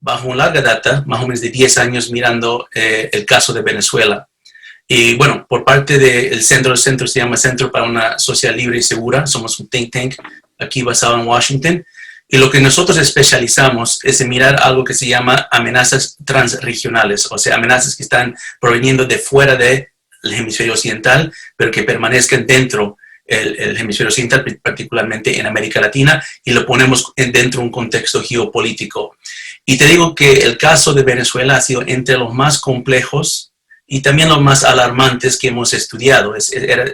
bajo una larga data, más o menos de 10 años, mirando el caso de Venezuela. Y bueno, por parte del centro se llama Centro para una Sociedad Libre y Segura. Somos un think tank aquí basado en Washington. Y lo que nosotros especializamos es en mirar algo que se llama amenazas transregionales, o sea, amenazas que están proveniendo de fuera del hemisferio occidental, pero que permanezcan dentro el hemisferio occidental, particularmente en América Latina, y lo ponemos dentro de un contexto geopolítico. Y te digo que el caso de Venezuela ha sido entre los más complejos y también los más alarmantes que hemos estudiado.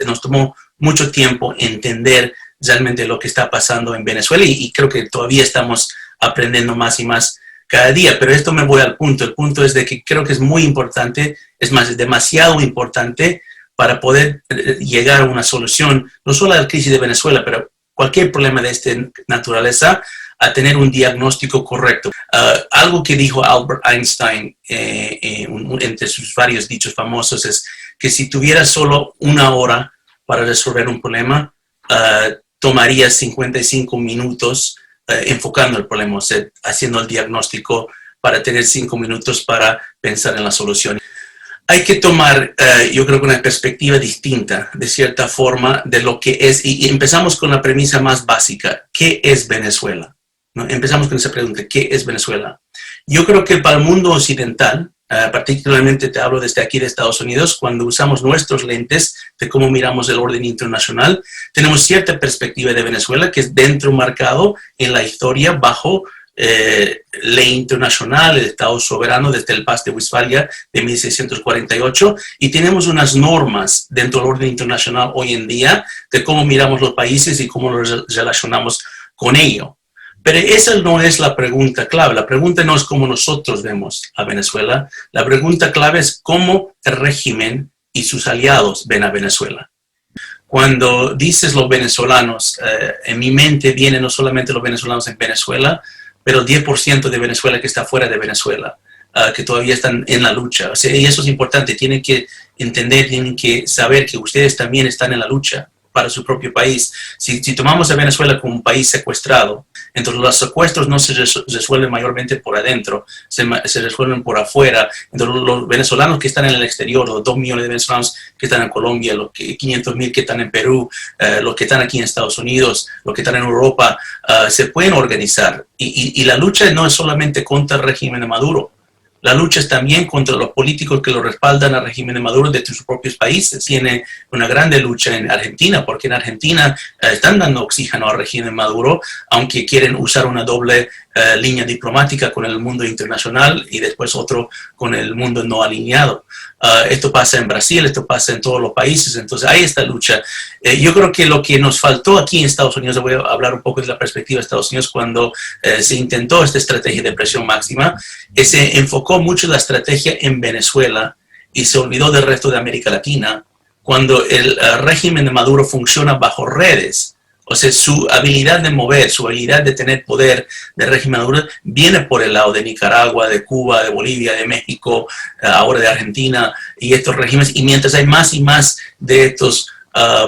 Nos tomó mucho tiempo entender realmente lo que está pasando en Venezuela y creo que todavía estamos aprendiendo más y más cada día, pero esto me voy al punto. El punto es de que creo que es muy importante, es más, es demasiado importante para poder llegar a una solución, no solo a la crisis de Venezuela, pero cualquier problema de esta naturaleza, a tener un diagnóstico correcto. Algo que dijo Albert Einstein entre sus varios dichos famosos es que si tuviera solo una hora para resolver un problema, tomaría 55 minutos enfocando el problema, o sea, haciendo el diagnóstico para tener 5 minutos para pensar en la solución. Hay que tomar, yo creo que una perspectiva distinta, de cierta forma, de lo que es, y empezamos con la premisa más básica, ¿qué es Venezuela? ¿No? Empezamos con esa pregunta, ¿qué es Venezuela? Yo creo que para el mundo occidental, particularmente te hablo desde aquí de Estados Unidos, cuando usamos nuestros lentes de cómo miramos el orden internacional, tenemos cierta perspectiva de Venezuela que es dentro marcado en la historia bajo ley internacional, el Estado soberano desde el Paz de Westfalia de 1648, y tenemos unas normas dentro del orden internacional hoy en día de cómo miramos los países y cómo nos relacionamos con ello. Pero esa no es la pregunta clave. La pregunta no es cómo nosotros vemos a Venezuela. La pregunta clave es cómo el régimen y sus aliados ven a Venezuela. Cuando dices los venezolanos, en mi mente vienen no solamente los venezolanos en Venezuela, pero el 10% de Venezuela que está fuera de Venezuela, que todavía están en la lucha. O sea, y eso es importante. Tienen que entender, tienen que saber que ustedes también están en la lucha para su propio país. Si tomamos a Venezuela como un país secuestrado, entonces los secuestros no se resuelven mayormente por adentro, se resuelven por afuera. Entonces los venezolanos que están en el exterior, los 2 millones de venezolanos que están en Colombia, los 500,000 que están en Perú, los que están aquí en Estados Unidos, los que están en Europa, se pueden organizar. Y la lucha no es solamente contra el régimen de Maduro. La lucha es también contra los políticos que lo respaldan al régimen de Maduro de sus propios países. Tiene una grande lucha en Argentina, porque en Argentina están dando oxígeno al régimen de Maduro, aunque quieren usar una doble línea diplomática con el mundo internacional y después otro con el mundo no alineado. Esto pasa en Brasil, esto pasa en todos los países, entonces hay esta lucha. Yo creo que lo que nos faltó aquí en Estados Unidos, voy a hablar un poco de la perspectiva de Estados Unidos, cuando se intentó esta estrategia de presión máxima, se enfocó mucho la estrategia en Venezuela y se olvidó del resto de América Latina, cuando el régimen de Maduro funciona bajo redes. O sea, su habilidad de mover, su habilidad de tener poder del régimen Maduro viene por el lado de Nicaragua, de Cuba, de Bolivia, de México, ahora de Argentina y estos regímenes. Y mientras hay más y más de estos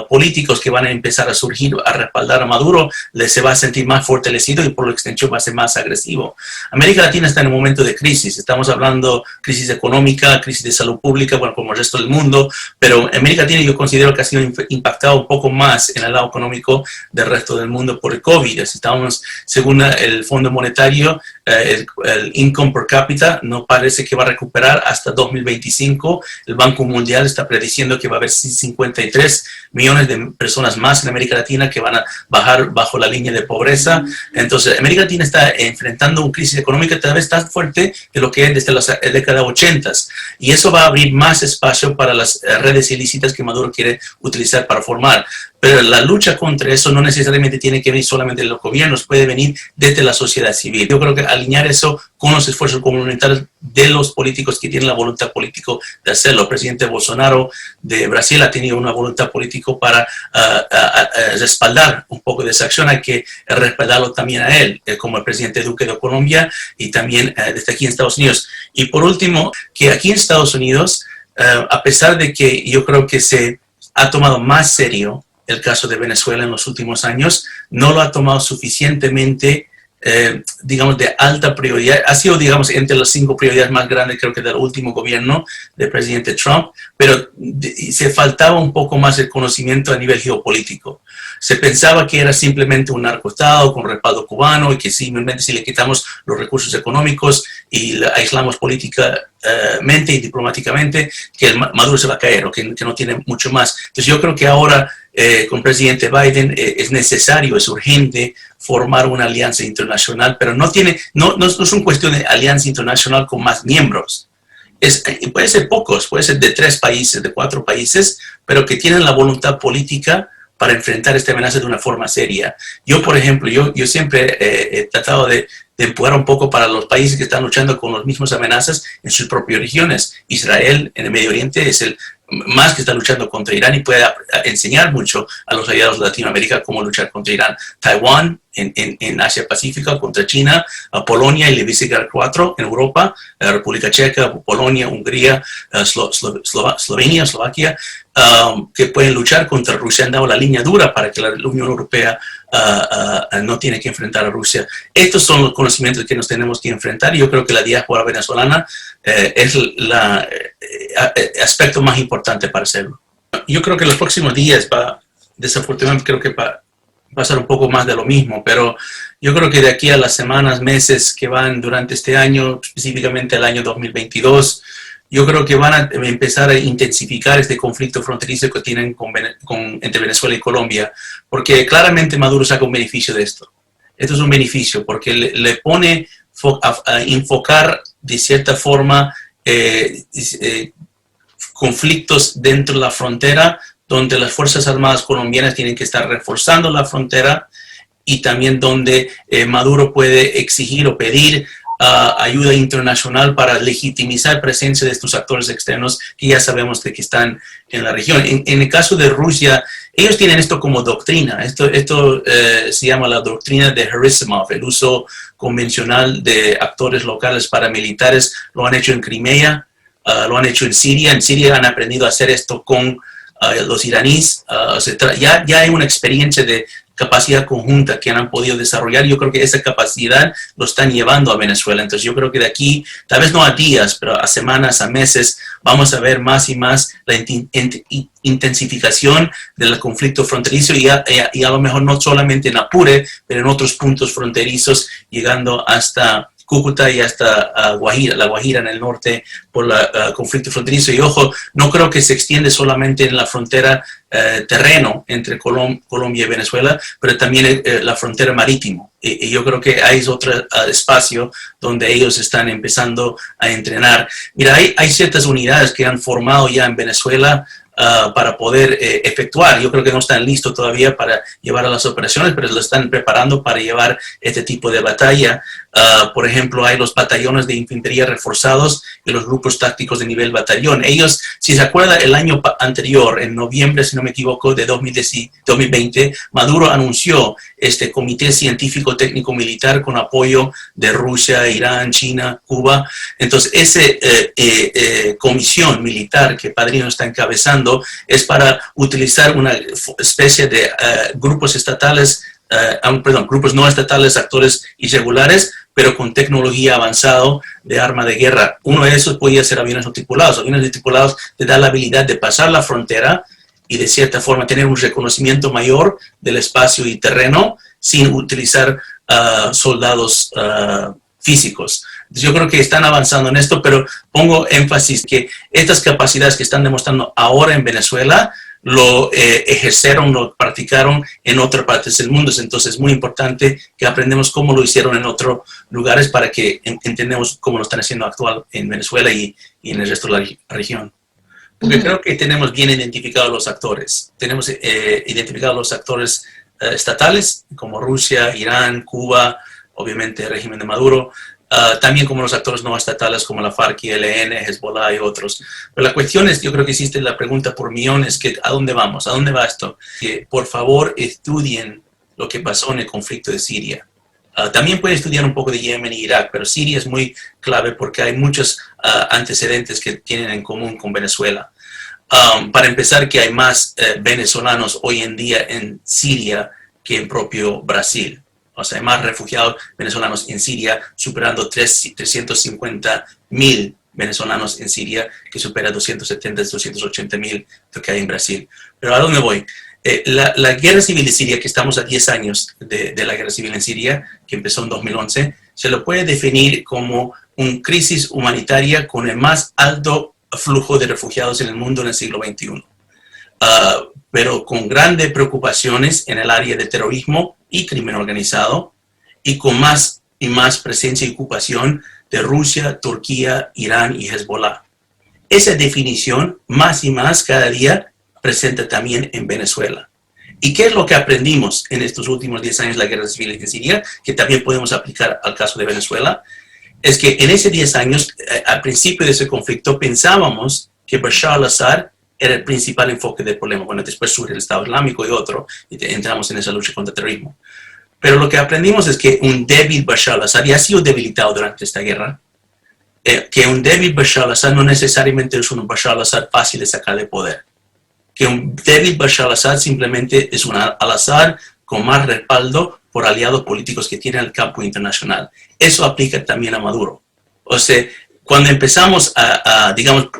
políticos que van a empezar a surgir a respaldar a Maduro, se va a sentir más fortalecido y por extensión va a ser más agresivo. América Latina está en un momento de crisis. Estamos hablando crisis económica, crisis de salud pública, bueno, como el resto del mundo, pero América Latina yo considero que ha sido impactado un poco más en el lado económico del resto del mundo por el COVID. Estamos, según el Fondo Monetario, el income per cápita no parece que va a recuperar hasta 2025. El Banco Mundial está prediciendo que va a haber 53 millones de personas más en América Latina que van a bajar bajo la línea de pobreza. Entonces, América Latina está enfrentando una crisis económica tal vez tan fuerte de lo que es desde las décadas 80. Y eso va a abrir más espacio para las redes ilícitas que Maduro quiere utilizar para formar. Pero la lucha contra eso no necesariamente tiene que venir solamente de los gobiernos, puede venir desde la sociedad civil. Yo creo que alinear eso con los esfuerzos comunitarios de los políticos que tienen la voluntad política de hacerlo. El presidente Bolsonaro de Brasil ha tenido una voluntad política para respaldar un poco de esa acción. Hay que respaldarlo también a él, como el presidente Duque de Colombia y también desde aquí en Estados Unidos. Y por último, que aquí en Estados Unidos, a pesar de que yo creo que se ha tomado más serio el caso de Venezuela en los últimos años, no lo ha tomado suficientemente digamos, de alta prioridad. Ha sido, digamos, entre las 5 prioridades más grandes, creo que del último gobierno del presidente Trump, pero se faltaba un poco más el conocimiento a nivel geopolítico. Se pensaba que era simplemente un narcoestado con respaldo cubano y que simplemente si le quitamos los recursos económicos y la aislamos políticamente y diplomáticamente, que Maduro se va a caer o que no tiene mucho más. Entonces yo creo que ahora con el presidente Biden es necesario, es urgente formar una alianza internacional, pero no es una cuestión de alianza internacional con más miembros. Puede ser pocos, puede ser de 3 países, de 4 países, pero que tienen la voluntad política para enfrentar esta amenaza de una forma seria. Yo, por ejemplo, yo siempre he tratado de empujar un poco para los países que están luchando con las mismas amenazas en sus propias regiones. Israel en el Medio Oriente es el más que está luchando contra Irán y puede enseñar mucho a los aliados de Latinoamérica cómo luchar contra Irán. Taiwán en Asia Pacífica contra China, Polonia y Visegrad 4 en Europa, República Checa, Polonia, Hungría, Eslovenia, Eslovaquia, que pueden luchar contra Rusia. Han dado la línea dura para que la Unión Europea no tiene que enfrentar a Rusia. Estos son los conocimientos que nos tenemos que enfrentar y yo creo que la diáspora venezolana es el aspecto más importante para hacerlo. Yo creo que en los próximos días desafortunadamente creo que va a pasar un poco más de lo mismo, pero yo creo que de aquí a las semanas, meses que van durante este año, específicamente el año 2022, yo creo que van a empezar a intensificar este conflicto fronterizo que tienen entre Venezuela y Colombia, porque claramente Maduro saca un beneficio de esto. Esto es un beneficio porque le pone a enfocar de cierta forma conflictos dentro de la frontera, donde las Fuerzas Armadas colombianas tienen que estar reforzando la frontera y también donde Maduro puede exigir o pedir ayuda internacional para legitimizar presencia de estos actores externos que ya sabemos de que están en la región. En el caso de Rusia, ellos tienen esto como doctrina. Esto se llama la doctrina de Gerasimov, el uso convencional de actores locales paramilitares. Lo han hecho en Crimea, lo han hecho en Siria. En Siria han aprendido a hacer esto con los iraníes. Ya hay una experiencia de capacidad conjunta que han podido desarrollar. Yo creo que esa capacidad lo están llevando a Venezuela. Entonces yo creo que de aquí, tal vez no a días, pero a semanas, a meses, vamos a ver más y más la intensificación del conflicto fronterizo y a lo mejor no solamente en Apure, pero en otros puntos fronterizos, llegando hasta Cúcuta y hasta la Guajira en el norte por el conflicto fronterizo. Y ojo, no creo que se extiende solamente en la frontera terreno entre Colombia y Venezuela, pero también la frontera marítima. Y yo creo que hay otro espacio donde ellos están empezando a entrenar. Mira, hay ciertas unidades que han formado ya en Venezuela para poder efectuar. Yo creo que no están listos todavía para llevar a las operaciones, pero lo están preparando para llevar este tipo de batalla. Por ejemplo, hay los batallones de infantería reforzados y los grupos tácticos de nivel batallón. Ellos, si se acuerda, el año anterior, en noviembre, si no me equivoco, de 2020, Maduro anunció este comité científico técnico militar con apoyo de Rusia, Irán, China, Cuba. Entonces, esa comisión militar que Padrino está encabezando es para utilizar una especie de grupos estatales, grupos no estatales, actores irregulares, pero con tecnología avanzada de arma de guerra. Uno de esos podría ser aviones no tripulados. Aviones no tripulados te da la habilidad de pasar la frontera y de cierta forma tener un reconocimiento mayor del espacio y terreno sin utilizar soldados físicos. Yo creo que están avanzando en esto, pero pongo énfasis que estas capacidades que están demostrando ahora en Venezuela lo ejercieron, lo practicaron en otras partes del mundo. Entonces es muy importante que aprendamos cómo lo hicieron en otros lugares para que entendamos cómo lo están haciendo actual en Venezuela y en el resto de la región. Porque creo que tenemos bien identificados los actores. Tenemos identificados los actores estatales como Rusia, Irán, Cuba, obviamente el régimen de Maduro, también como los actores no estatales como la FARC, ILN, Hezbollah y otros. Pero la cuestión es, yo creo que existe la pregunta por millones, que ¿a dónde vamos? ¿A dónde va esto? Que por favor estudien lo que pasó en el conflicto de Siria. También pueden estudiar un poco de Yemen y Irak, pero Siria es muy clave porque hay muchos antecedentes que tienen en común con Venezuela. Para empezar, que hay más venezolanos hoy en día en Siria que en propio Brasil. O sea, hay más refugiados venezolanos en Siria, superando 350.000 venezolanos en Siria, que supera 270, 280.000 lo que hay en Brasil. Pero ¿a dónde voy? La guerra civil de Siria, que estamos a 10 años de la guerra civil en Siria, que empezó en 2011, se lo puede definir como una crisis humanitaria con el más alto flujo de refugiados en el mundo en el siglo XXI. Pero con grandes preocupaciones en el área de terrorismo y crimen organizado, y con más y más presencia y ocupación de Rusia, Turquía, Irán y Hezbollah. Esa definición, más y más cada día, presenta también en Venezuela. ¿Y qué es lo que aprendimos en estos últimos 10 años de la guerra civil en Siria, que también podemos aplicar al caso de Venezuela? Es que en esos 10 años, al principio de ese conflicto, pensábamos que Bashar al-Assad era el principal enfoque del problema. Bueno, después surge el Estado Islámico y otro, y entramos en esa lucha contra el terrorismo. Pero lo que aprendimos es que un débil Bashar al-Assad, y ha sido debilitado durante esta guerra, que un débil Bashar al-Assad no necesariamente es un Bashar al-Assad fácil de sacar de poder. Que un débil Bashar al-Assad simplemente es un al-Assad con más respaldo por aliados políticos que tiene el campo internacional. Eso aplica también a Maduro. O sea, cuando empezamos digamos,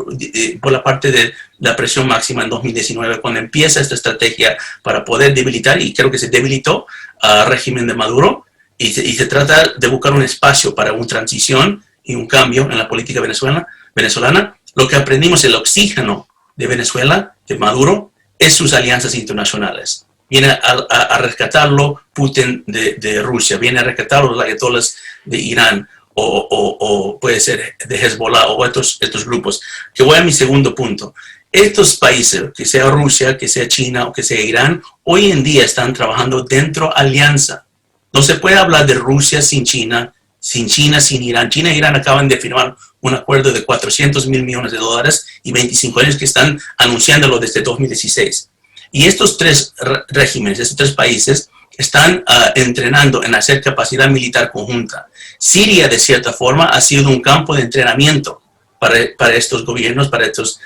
por la parte de la presión máxima en 2019, cuando empieza esta estrategia para poder debilitar, y creo que se debilitó al régimen de Maduro, y se trata de buscar un espacio para una transición y un cambio en la política venezolana, lo que aprendimos, el oxígeno de Venezuela, de Maduro, es sus alianzas internacionales. Viene a rescatarlo Putin de Rusia, viene a rescatarlo los ayatollahs de Irán, o puede ser de Hezbollah o estos grupos. Que voy a mi segundo punto. Estos países, que sea Rusia, que sea China o que sea Irán, hoy en día están trabajando dentro de alianza. No se puede hablar de Rusia sin China, sin Irán. China e Irán acaban de firmar un acuerdo de $400 mil millones y 25 años que están anunciándolo desde 2016. Y estos tres regímenes, estos tres países, están entrenando en hacer capacidad militar conjunta. Siria, de cierta forma, ha sido un campo de entrenamiento para estos gobiernos, para estos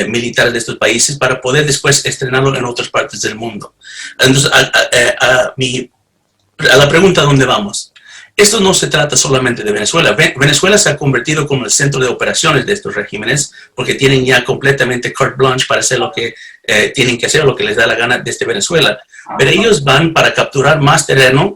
militares de estos países, para poder después estrenarlo en otras partes del mundo. Entonces, a la pregunta ¿dónde vamos? Esto no se trata solamente de Venezuela. Venezuela se ha convertido como el centro de operaciones de estos regímenes, porque tienen ya completamente carte blanche para hacer lo que tienen que hacer, lo que les da la gana desde Venezuela. Pero ellos van para capturar más terreno,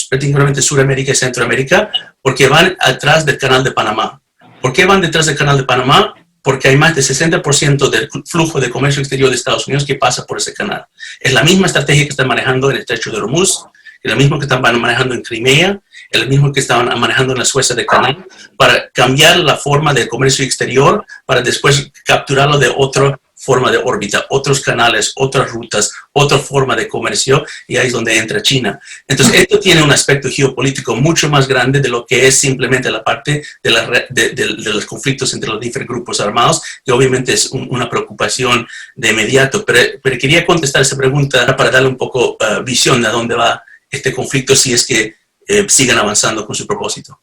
particularmente Sudamérica y Centroamérica, porque van atrás del Canal de Panamá. ¿Por qué van detrás del Canal de Panamá? Porque hay más del 60% del flujo de comercio exterior de Estados Unidos que pasa por ese canal. Es la misma estrategia que están manejando en el Estrecho de Hormuz, es lo mismo que están manejando en Crimea, es lo mismo que estaban manejando en la Suez de Canal, para cambiar la forma del comercio exterior, para después capturarlo de otra forma de órbita, otros canales, otras rutas, otra forma de comercio, y ahí es donde entra China. Entonces, esto tiene un aspecto geopolítico mucho más grande de lo que es simplemente la parte de los conflictos entre los diferentes grupos armados, que obviamente es una preocupación de inmediato. Pero quería contestar esa pregunta para darle un poco visión de a dónde va este conflicto, si es que sigan avanzando con su propósito.